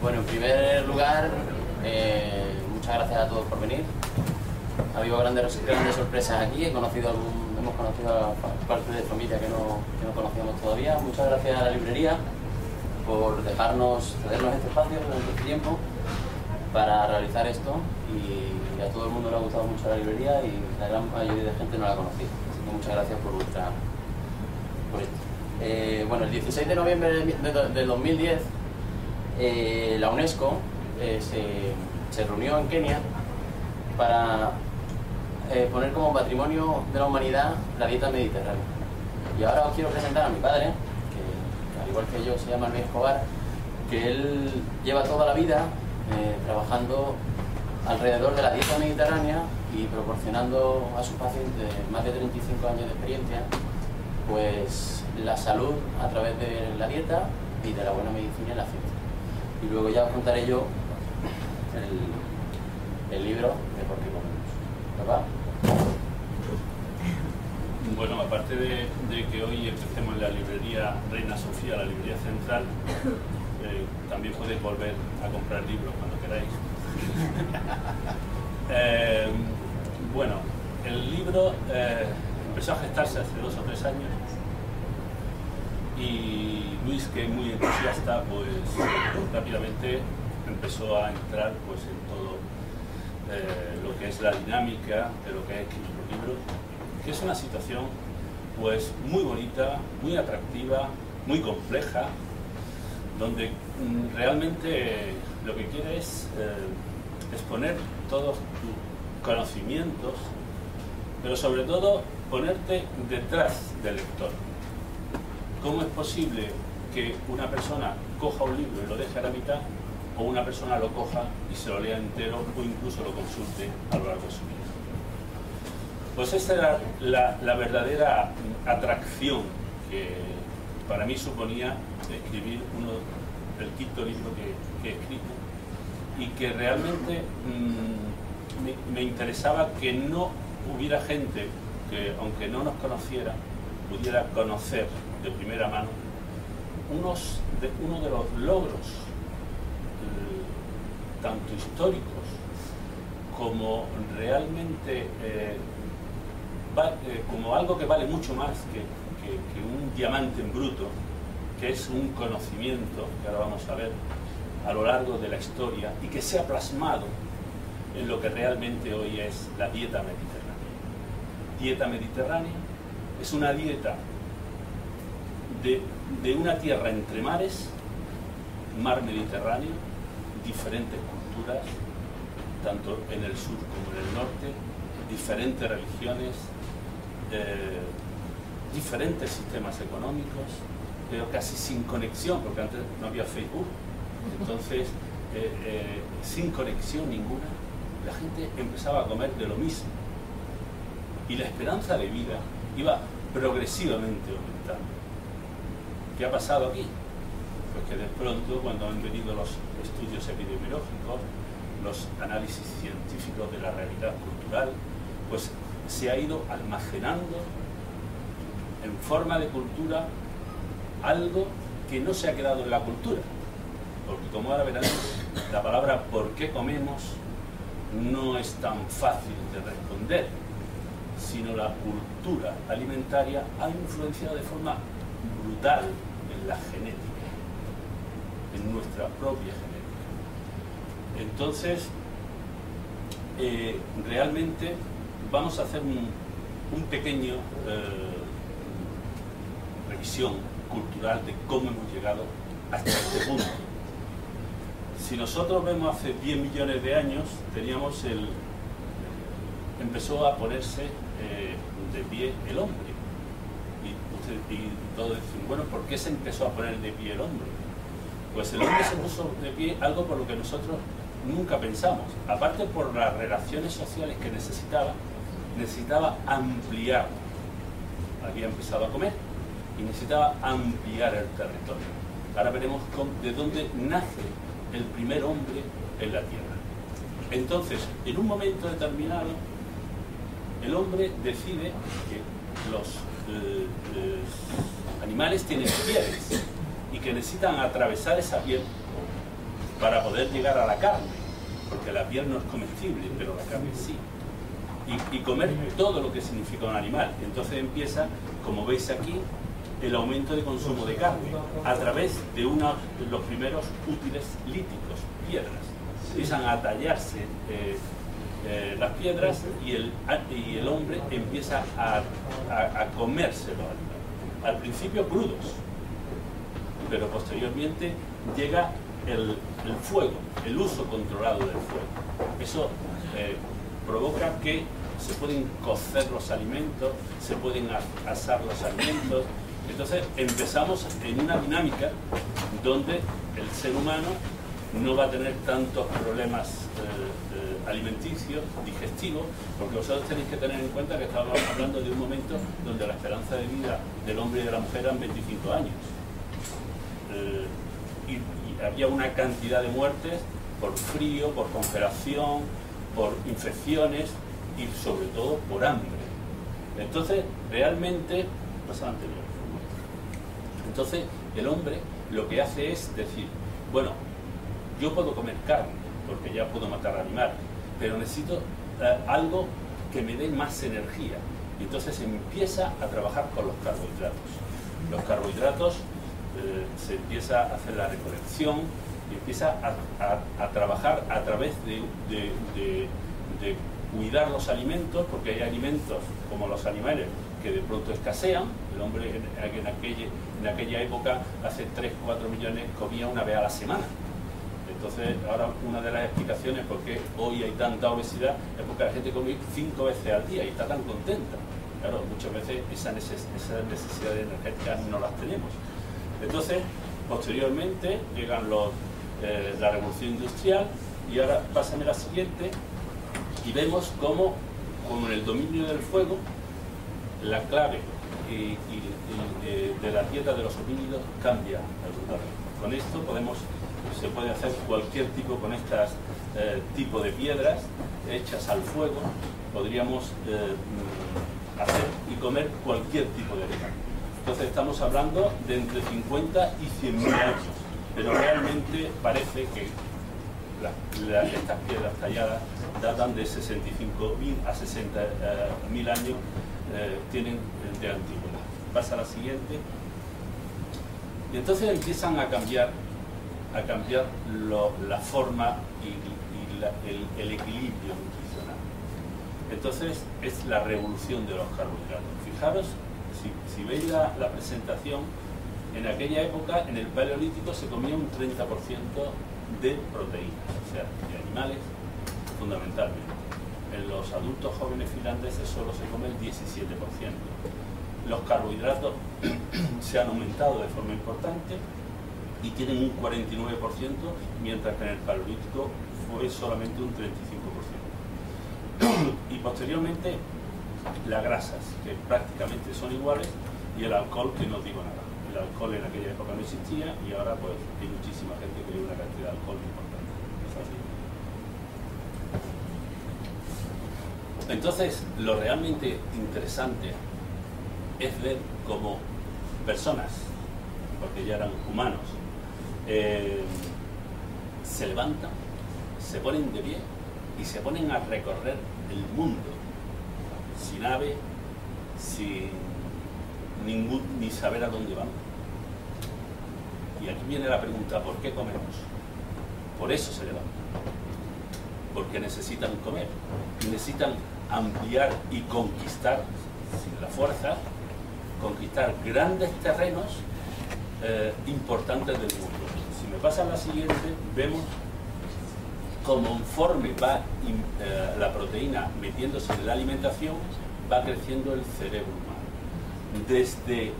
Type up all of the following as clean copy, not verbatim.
Bueno, en primer lugar, muchas gracias a todos por venir. Ha habido grandes sorpresas aquí. Hemos conocido a parte de familia que no conocíamos todavía. Muchas gracias a la librería por cedernos este espacio durante este tiempo para realizar esto, y a todo el mundo le ha gustado mucho la librería y la gran mayoría de gente no la ha conocido. Así que muchas gracias por esto. Bueno, el 16 de noviembre del 2010 la UNESCO se reunió en Kenia para poner como patrimonio de la humanidad la dieta mediterránea. Y ahora os quiero presentar a mi padre, que al igual que yo se llama Luis Escobar, que él lleva toda la vida trabajando alrededor de la dieta mediterránea y proporcionando a sus pacientes más de 35 años de experiencia, pues la salud a través de la dieta y de la buena medicina y la ciencia. Y luego ya os contaré yo el libro de por qué comemos. ¿Verdad? Bueno, aparte de que hoy empecemos en la librería Reina Sofía, la librería central, también podéis volver a comprar libros cuando queráis. Bueno, el libro empezó a gestarse hace 2 o 3 años y Luis, que es muy entusiasta, pues rápidamente empezó a entrar pues en todo lo que es la dinámica de lo que es escribir un libro, que es una situación pues muy bonita, muy atractiva, muy compleja, donde realmente lo que quiere es exponer todos tus conocimientos, pero sobre todo ponerte detrás del lector. ¿Cómo es posible que una persona coja un libro y lo deje a la mitad, o una persona lo coja y se lo lea entero, o incluso lo consulte a lo largo de su vida? Pues esta era la verdadera atracción que para mí suponía escribir el 5.º libro que he escrito, y que realmente me interesaba que no hubiera gente que, aunque no nos conociera, pudiera conocer de primera mano uno de los logros tanto históricos como realmente como algo que vale mucho más que un diamante en bruto, que es un conocimiento que ahora vamos a ver a lo largo de la historia, y que se ha plasmado en lo que realmente hoy es la dieta mediterránea. Dieta mediterránea es una dieta de una tierra entre mares, mar Mediterráneo, diferentes culturas, tanto en el sur como en el norte, diferentes religiones, diferentes sistemas económicos, pero casi sin conexión, porque antes no había Facebook, entonces sin conexión ninguna, la gente empezaba a comer de lo mismo y la esperanza de vida iba progresivamente aumentando. ¿Qué ha pasado aquí? Pues que de pronto, cuando han venido los estudios epidemiológicos, los análisis científicos de la realidad cultural, pues se ha ido almacenando en forma de cultura algo que no se ha quedado en la cultura, porque como ahora verán, la palabra ¿por qué comemos? No es tan fácil de responder, sino la cultura alimentaria ha influenciado de forma brutal en la genética, en nuestra propia genética. Entonces, realmente vamos a hacer un pequeño revisión cultural de cómo hemos llegado hasta este punto. Si nosotros vemos hace 10 millones de años, empezó a ponerse de pie el hombre. Y todos dicen, bueno, ¿por qué se empezó a poner de pie el hombre? Pues el hombre se puso de pie algo por lo que nosotros nunca pensamos. Aparte por las relaciones sociales que necesitaba ampliar. Había empezado a comer y necesitaba ampliar el territorio. Ahora veremos de dónde nace el primer hombre en la Tierra. Entonces, en un momento determinado, el hombre decide que los animales tienen pieles y que necesitan atravesar esa piel para poder llegar a la carne, porque la piel no es comestible, pero la carne sí. Y comer todo lo que significa un animal. Entonces empieza, como veis aquí, el aumento de consumo de carne a través de uno de los primeros útiles líticos, piedras. Empiezan a tallarse las piedras y el hombre empieza a comerse los animales. Al principio crudos, pero posteriormente llega el fuego, el uso controlado del fuego. Eso provoca que se pueden cocer los alimentos, se pueden asar los alimentos. Entonces empezamos en una dinámica donde el ser humano no va a tener tantos problemas alimenticios, digestivos, porque vosotros tenéis que tener en cuenta que estamos hablando de un momento donde la esperanza de vida del hombre y de la mujer eran 25 años. Y había una cantidad de muertes por frío, por congelación, por infecciones y sobre todo por hambre. Entonces, realmente, entonces el hombre lo que hace es decir, bueno, yo puedo comer carne, porque ya puedo matar animales, pero necesito algo que me dé más energía. Y entonces empieza a trabajar con los carbohidratos. Los carbohidratos se empieza a hacer la recolección y empieza a trabajar a través de cuidar los alimentos, porque hay alimentos como los animales que de pronto escasean. El hombre en aquella época, hace 3-4 millones, comía una vez a la semana. Entonces, ahora una de las explicaciones por qué hoy hay tanta obesidad es porque la gente come 5 veces al día y está tan contenta. Claro, muchas veces esas necesidades energéticas no las tenemos. Entonces, posteriormente llegan la revolución industrial, y ahora pásame la siguiente, y vemos cómo con el dominio del fuego, la clave de la dieta de los homínidos cambia absolutamente. Con esto se puede hacer cualquier tipo, con estas tipo de piedras hechas al fuego, podríamos hacer y comer cualquier tipo de carne. Entonces estamos hablando de entre 50 y 100.000 años, pero realmente parece que estas piedras talladas datan de 65.000 a 60.000 años, tienen de antigüedad. Pasa a la siguiente. Y entonces empiezan a cambiar la forma y el equilibrio nutricional. Entonces es la revolución de los carbohidratos. Fijaros, si veis la presentación, en aquella época, en el Paleolítico, se comía un 30% de proteínas, o sea, de animales, fundamentalmente. En los adultos jóvenes finlandeses solo se come el 17%. Los carbohidratos se han aumentado de forma importante y tienen un 49%, mientras que en el Paleolítico fue solamente un 35%. Y posteriormente las grasas, que prácticamente son iguales, y el alcohol, que no os digo nada. El alcohol en aquella época no existía, y ahora pues hay muchísima gente que bebe una cantidad de alcohol importante. ¿Es así? Entonces, lo realmente interesante es ver cómo personas, porque ya eran humanos, se levantan, se ponen de pie y se ponen a recorrer el mundo sin ave, sin ni saber a dónde van. Y aquí viene la pregunta: ¿por qué comemos? Por eso se levantan, porque necesitan comer, necesitan ampliar y conquistar, sin la fuerza, conquistar grandes terrenos importantes del mundo. Si me pasan la siguiente, vemos cómo conforme va la proteína metiéndose en la alimentación, va creciendo el cerebro humano. Desde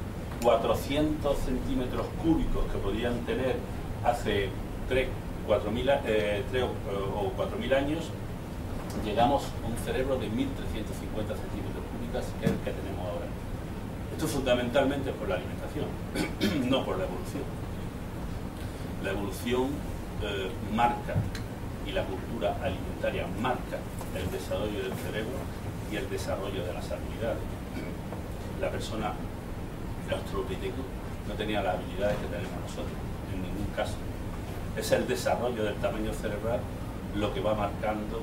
400 centímetros cúbicos que podían tener hace 3 o 4.000 años, llegamos a un cerebro de 1.350 centímetros cúbicos, que es el que tenemos ahora. Esto fundamentalmente por la alimentación, no por la evolución. La evolución marca, y la cultura alimentaria marca, el desarrollo del cerebro y el desarrollo de las habilidades. La persona, el australopithecus, no tenía las habilidades que tenemos nosotros, en ningún caso. Es el desarrollo del tamaño cerebral lo que va marcando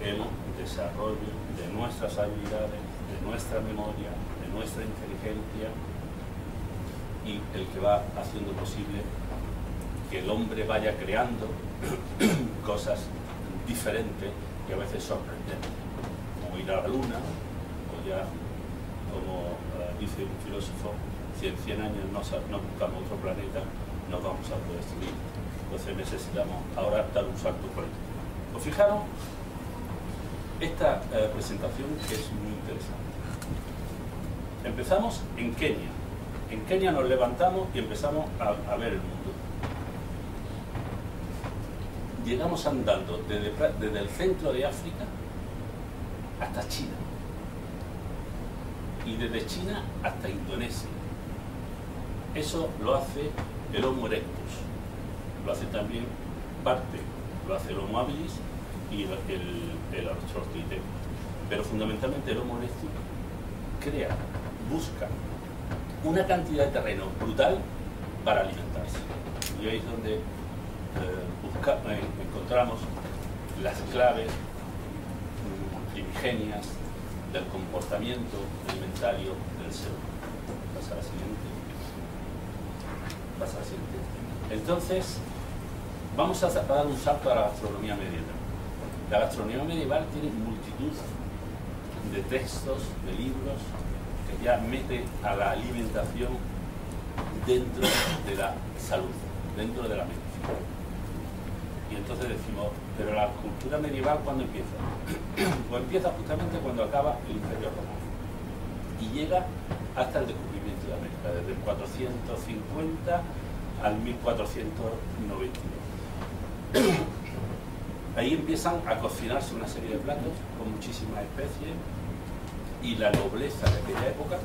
el desarrollo de nuestras habilidades, de nuestra memoria, de nuestra inteligencia, y el que va haciendo posible que el hombre vaya creando cosas diferentes y a veces sorprendentes, como ir a la luna, o ya, como dice un filósofo, si en 100 años no buscamos otro planeta, nos vamos a autodestruir. Entonces necesitamos ahora dar un salto cuántico. Pues fijaros, esta presentación que es muy interesante. Empezamos en Kenia. En Kenia nos levantamos y empezamos a ver el mundo. Llegamos andando desde el centro de África hasta China. Y desde China hasta Indonesia. Eso lo hace el Homo erectus. Lo hace también lo hace el Homo habilis y el Australopithecus. Pero fundamentalmente el Homo erectus busca una cantidad de terreno brutal para alimentarse. Y ahí es donde encontramos las claves primigenias del comportamiento alimentario del ser humano. Pasa a la siguiente. Entonces, vamos a dar un salto a la gastronomía medieval. La gastronomía medieval tiene multitud de textos, de libros, que ya mete a la alimentación dentro de la salud, dentro de la medicina. Y entonces decimos, pero la cultura medieval, ¿cuándo empieza? Pues empieza justamente cuando acaba el Imperio Romano y llega hasta el descubrimiento de América, desde el 450 al 1492. Ahí empiezan a cocinarse una serie de platos con muchísimas especies, y la nobleza de aquella época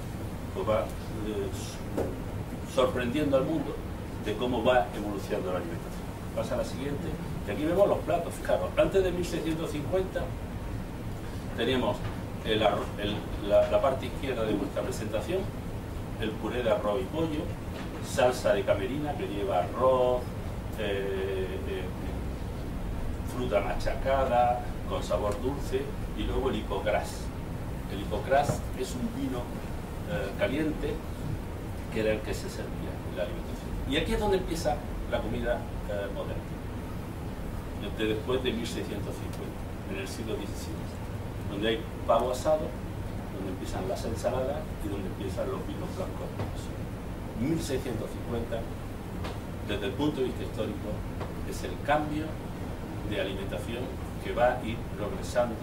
pues va sorprendiendo al mundo de cómo va evolucionando la alimentación. Pasa a la siguiente, y aquí vemos los platos. Fijaros, antes de 1650 teníamos la parte izquierda de nuestra presentación, el puré de arroz y pollo, salsa de camerina que lleva arroz, fruta machacada, con sabor dulce, y luego el hipocrás. El hipocrás es un vino caliente que era el que se servía en la alimentación. Y aquí es donde empieza la comida moderna, después de 1650, en el siglo XVII, donde hay pavo asado, donde empiezan las ensaladas y donde empiezan los vinos blancos. 1650, desde el punto de vista histórico, es el cambio de alimentación que va a ir progresando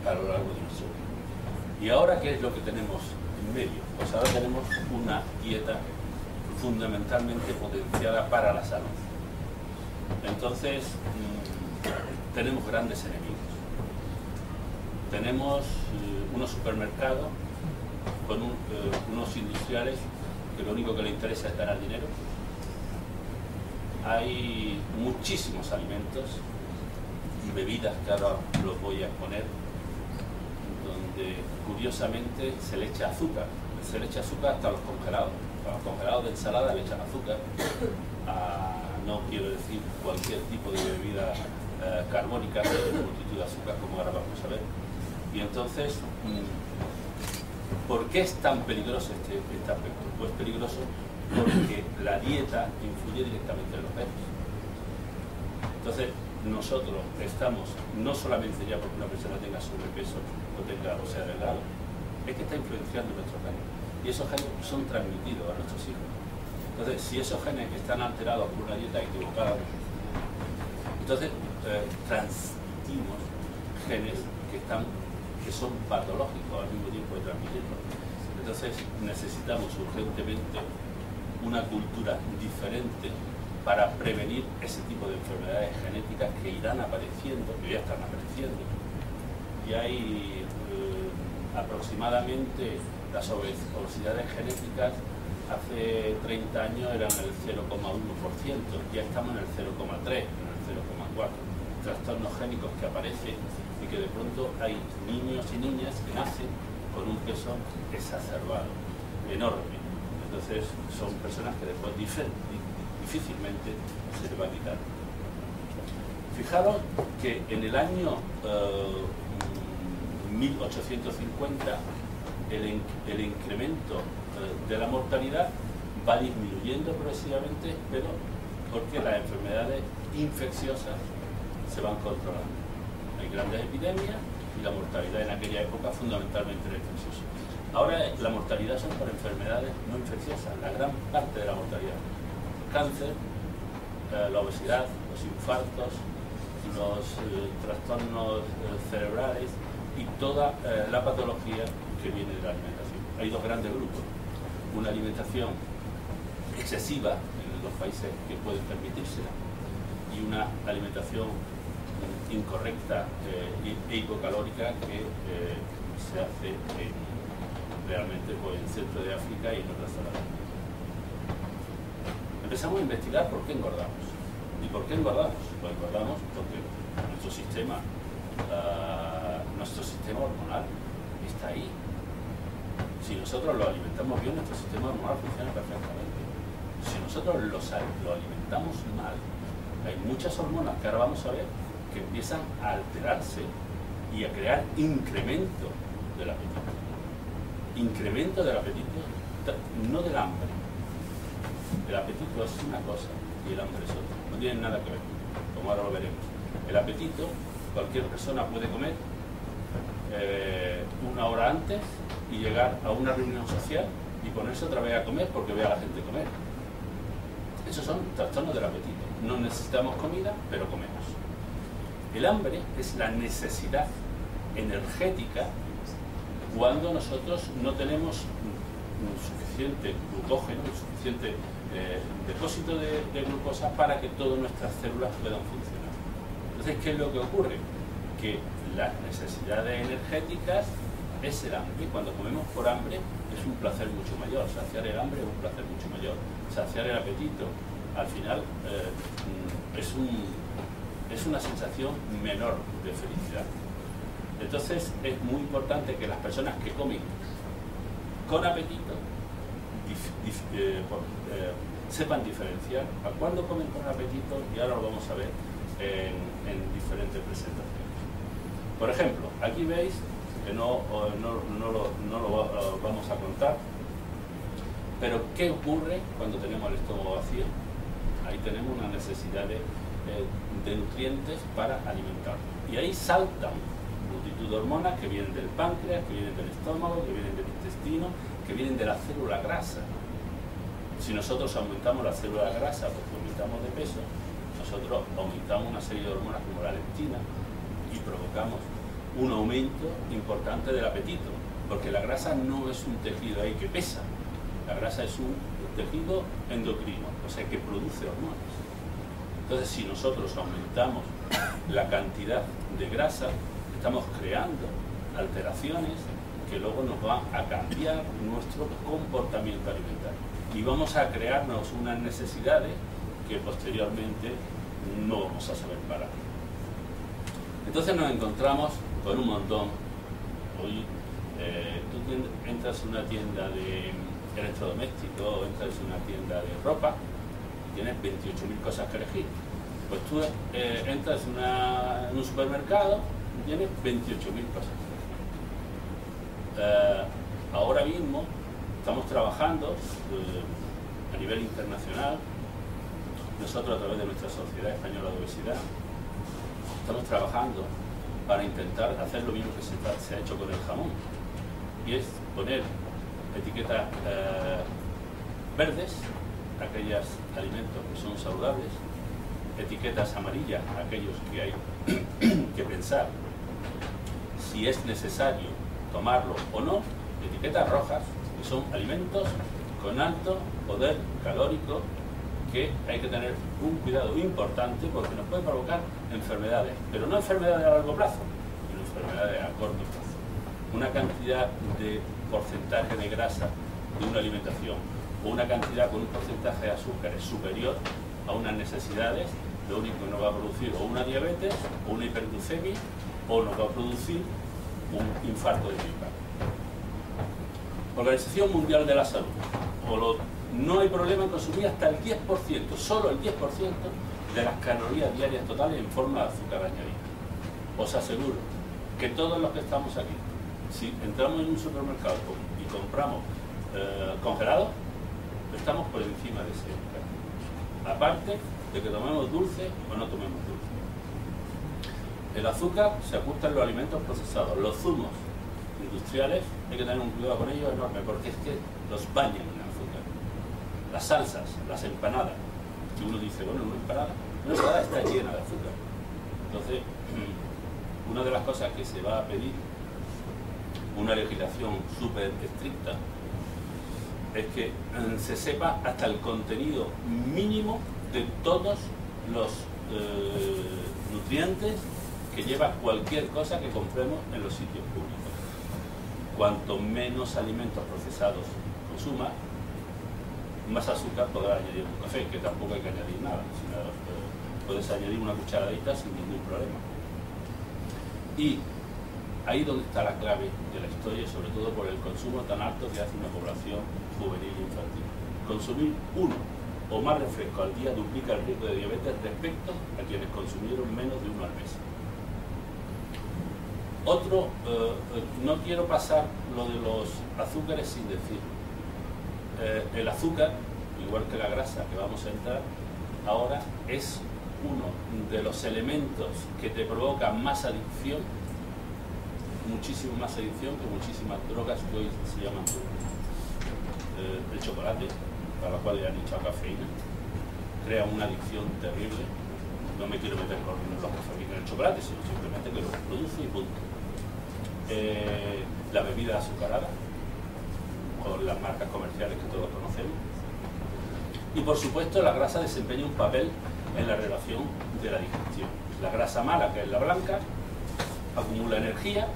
a lo largo de la historia. ¿Y ahora qué es lo que tenemos en medio? Pues ahora tenemos una dieta fundamentalmente potenciada para la salud. Entonces, tenemos grandes enemigos. Tenemos unos supermercados con unos industriales que lo único que les interesa es ganar dinero. Hay muchísimos alimentos y bebidas que ahora los voy a exponer, donde curiosamente se le echa azúcar. Se le echa azúcar hasta los congelados. A los congelados de ensalada le echan azúcar. No quiero decir cualquier tipo de bebida carbónica, de multitud de azúcar, como ahora vamos a ver. Y entonces, ¿por qué es tan peligroso este aspecto? Pues peligroso porque la dieta influye directamente en los genes. Entonces, nosotros estamos, no solamente ya porque una persona tenga sobrepeso o sea delgado, es que está influenciando nuestros genes. Y esos genes son transmitidos a nuestros hijos. Entonces, si esos genes están alterados por una dieta equivocada, entonces transmitimos genes que son patológicos al mismo tiempo de transmitirlos. Entonces, necesitamos urgentemente una cultura diferente para prevenir ese tipo de enfermedades genéticas que irán apareciendo, que ya están apareciendo. Y hay aproximadamente las obesidades genéticas hace 30 años eran el 0,1%, ya estamos en el 0,3, en el 0,4. Trastornos génicos que aparecen y que de pronto hay niños y niñas que nacen con un peso exacerbado, enorme. Entonces son personas que después difícilmente se le va a quitar. Fijaros que en el año 1850 el incremento de la mortalidad va disminuyendo progresivamente, pero porque las enfermedades infecciosas se van controlando. Hay grandes epidemias y la mortalidad en aquella época fundamentalmente era infecciosa. Ahora la mortalidad son por enfermedades no infecciosas, la gran parte de la mortalidad. Cáncer, la obesidad, los infartos, los trastornos cerebrales y toda la patología que viene de la alimentación. Hay dos grandes grupos. Una alimentación excesiva en los países que pueden permitírsela y una alimentación incorrecta e hipocalórica que se hace realmente pues, en el centro de África y en otras zonas. Empezamos a investigar por qué engordamos. ¿Y por qué engordamos? Pues engordamos porque nuestro sistema hormonal está ahí. Si nosotros lo alimentamos bien, nuestro sistema hormonal funciona perfectamente. Si nosotros lo alimentamos mal, hay muchas hormonas que ahora vamos a ver que empiezan a alterarse y a crear incremento del apetito. Incremento del apetito, no del hambre. El apetito es una cosa y el hambre es otra. No tienen nada que ver, como ahora lo veremos. El apetito, cualquier persona puede comer una hora antes y llegar a una reunión social y ponerse otra vez a comer porque ve a la gente comer. Esos son trastornos del apetito. No necesitamos comida, pero comemos. El hambre es la necesidad energética cuando nosotros no tenemos suficiente glucógeno, suficiente depósito de glucosa para que todas nuestras células puedan funcionar. Entonces, ¿qué es lo que ocurre? Que las necesidades energéticas es el hambre. Cuando comemos por hambre es un placer mucho mayor. Saciar el hambre es un placer mucho mayor. Saciar el apetito, al final, es una sensación menor de felicidad. Entonces es muy importante que las personas que comen con apetito sepan diferenciar a cuándo comen con apetito, y ahora lo vamos a ver en diferentes presentaciones. Por ejemplo, aquí veis que no lo vamos a contar, pero ¿qué ocurre cuando tenemos el estómago vacío? Ahí tenemos una necesidad de nutrientes para alimentarnos. Y ahí saltan multitud de hormonas que vienen del páncreas, que vienen del estómago, que vienen del intestino, que vienen de la célula grasa. Si nosotros aumentamos la célula grasa porque aumentamos de peso, nosotros aumentamos una serie de hormonas como la leptina y provocamos un aumento importante del apetito, porque la grasa no es un tejido ahí que pesa, la grasa es un tejido endocrino, o sea que produce hormonas. Entonces, si nosotros aumentamos la cantidad de grasa, estamos creando alteraciones que luego nos van a cambiar nuestro comportamiento alimentario y vamos a crearnos unas necesidades que posteriormente no vamos a saber parar. Entonces nos encontramos con un montón. Hoy tú entras en una tienda de electrodomésticos o entras en una tienda de ropa y tienes 28.000 cosas que elegir. Pues tú entras en un supermercado y tienes 28.000 cosas que elegir. Ahora mismo estamos trabajando a nivel internacional, nosotros a través de nuestra Sociedad Española de Obesidad, estamos trabajando para intentar hacer lo mismo que se ha hecho con el jamón, y es poner etiquetas verdes, aquellos alimentos que son saludables, etiquetas amarillas, aquellos que hay que pensar si es necesario tomarlo o no, etiquetas rojas, que son alimentos con alto poder calórico, que hay que tener un cuidado importante porque nos puede provocar enfermedades, pero no enfermedades a largo plazo, sino enfermedades a corto plazo. Una cantidad de porcentaje de grasa de una alimentación o una cantidad con un porcentaje de azúcares superior a unas necesidades, lo único que nos va a producir o una diabetes o una hiperglucemia o nos va a producir un infarto de miocardio. Organización Mundial de la Salud, o no hay problema en consumir hasta el 10%, solo el 10% de las calorías diarias totales en forma de azúcar añadida. Os aseguro que todos los que estamos aquí, si entramos en un supermercado y compramos congelado, estamos por encima de ese nivel. Aparte de que tomemos dulce o no tomemos dulce. El azúcar se oculta en los alimentos procesados. Los zumos industriales hay que tener un cuidado con ellos enorme, porque es que los bañan en azúcar. Las salsas, las empanadas, que uno dice, bueno, una empanada está llena de azúcar. Entonces, una de las cosas que se va a pedir, una legislación súper estricta, es que se sepa hasta el contenido mínimo de todos los nutrientes que lleva cualquier cosa que compremos en los sitios públicos. Cuanto menos alimentos procesados consuma, más azúcar podrá añadir un café, que tampoco hay que añadir nada, sino puedes añadir una cucharadita sin ningún problema. Y ahí donde está la clave de la historia, sobre todo por el consumo tan alto que hace una población juvenil e infantil. Consumir uno o más refrescos al día duplica el riesgo de diabetes respecto a quienes consumieron menos de uno al mes. Otro, no quiero pasar lo de los azúcares sin decir. El azúcar, igual que la grasa que vamos a entrar ahora, es uno de los elementos que te provoca más adicción, muchísimo más adicción que muchísimas drogas que hoy se llaman el chocolate, para la cual le han echado cafeína, crea una adicción terrible. No me quiero meter con los cafeína en el chocolate, sino simplemente que lo produce y punto. La bebida azucarada, con las marcas comerciales que todos conocemos. Y por supuesto la grasa desempeña un papel en la relación de la digestión. La grasa mala, que es la blanca, acumula energía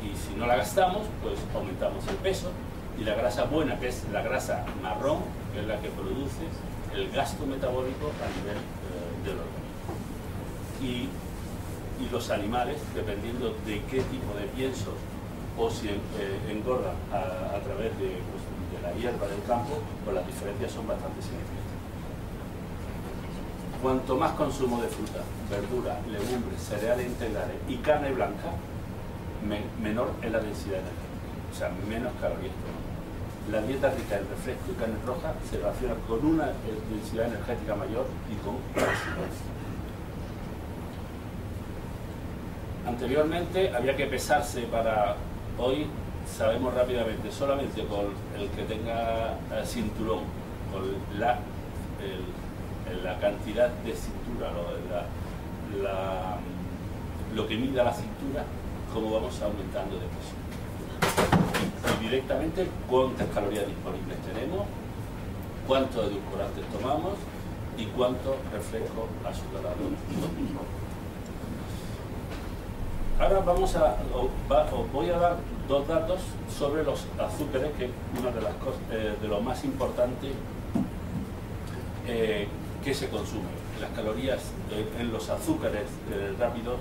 y si no la gastamos, pues aumentamos el peso. Y la grasa buena, que es la grasa marrón, que es la que produce el gasto metabólico a nivel del organismo. Y los animales, dependiendo de qué tipo de piensos o si engordan a través de la hierba del campo, pues las diferencias son bastante significativas. Cuanto más consumo de fruta, verdura, legumbres, cereales integrales y carne blanca, menor es la densidad energética, o sea, menos calorías tomamos. La dieta rica en refresco y carne roja se relaciona con una densidad energética mayor y con obesidad. Anteriormente había que pesarse para... Hoy sabemos rápidamente, solamente con el que tenga cinturón, con la cantidad de cintura, lo que mida la cintura, cómo vamos aumentando de peso. Y directamente cuántas calorías disponibles tenemos, cuántos edulcorantes tomamos y cuántos refrescos azucarados tomamos. Ahora os voy a dar dos datos sobre los azúcares, que es una de las cosas, de lo más importante que se consume. Las calorías en los azúcares rápidos,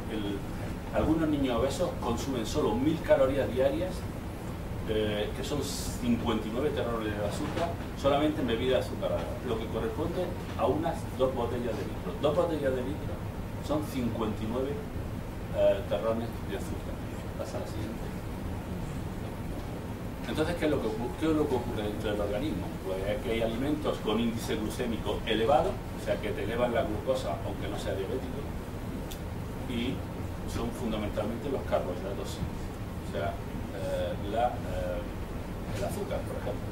algunos niños obesos consumen solo 1000 calorías diarias, que son 59 terrones de azúcar, solamente en bebidas azucaradas, lo que corresponde a unas 2 botellas de litro. 2 botellas de litro son 59 terrones de azúcar. Pasa a la siguiente. Entonces, ¿qué es lo que ocurre dentro del organismo? Pues es que hay alimentos con índice glucémico elevado, o sea que te elevan la glucosa aunque no sea diabético, y son fundamentalmente los carbohidratos simples, o sea, el azúcar, por ejemplo.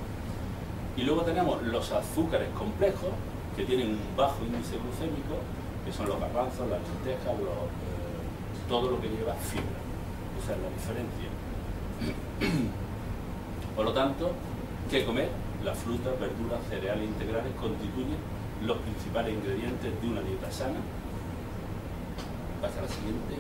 Y luego tenemos los azúcares complejos, que tienen un bajo índice glucémico, que son los garbanzos, las lentejas, todo lo que lleva fibra. Esa es la diferencia. Por lo tanto, ¿qué comer? Las frutas, verduras, cereales integrales constituyen los principales ingredientes de una dieta sana. Pasa a la siguiente.